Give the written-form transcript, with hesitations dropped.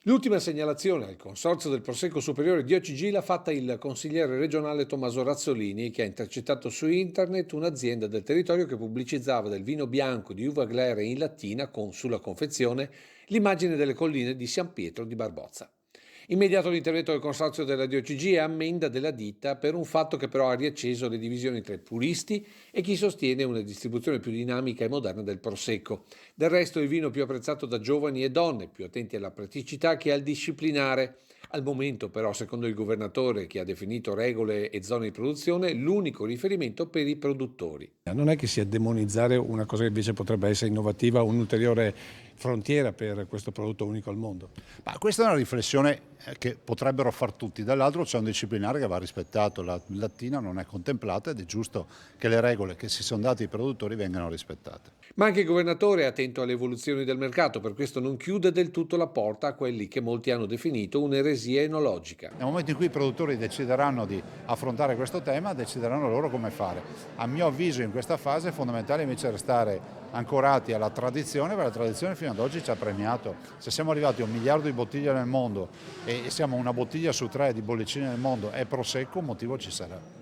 L'ultima segnalazione al Consorzio del Prosecco Superiore di OCG l'ha fatta il consigliere regionale Tommaso Razzolini, che ha intercettato su internet un'azienda del territorio che pubblicizzava del vino bianco di uva Glera in lattina con sulla confezione l'immagine delle colline di San Pietro di Barbozza. Immediato l'intervento del Consorzio della DOCG e ammenda della ditta per un fatto che però ha riacceso le divisioni tra i puristi e chi sostiene una distribuzione più dinamica e moderna del Prosecco. Del resto è il vino più apprezzato da giovani e donne, più attenti alla praticità che al disciplinare. Al momento però, secondo il governatore che ha definito regole e zone di produzione, l'unico riferimento per i produttori. Non è che sia demonizzare una cosa che invece potrebbe essere innovativa, un'ulteriore frontiera per questo prodotto unico al mondo. Ma questa è una riflessione che potrebbero far tutti. Dall'altro c'è un disciplinare che va rispettato, la lattina non è contemplata ed è giusto che le regole che si sono date ai produttori vengano rispettate. Ma anche il governatore è attento alle evoluzioni del mercato, per questo non chiude del tutto la porta a quelli che molti hanno definito un'eresia enologica. Nel momento in cui i produttori decideranno di affrontare questo tema, decideranno loro come fare. A mio avviso in questa fase è fondamentale invece restare ancorati alla tradizione, perché la tradizione fino ad oggi ci ha premiato. Se siamo arrivati a 1 miliardo di bottiglie nel mondo e siamo una bottiglia su 3 di bollicine nel mondo è prosecco, un motivo ci sarà.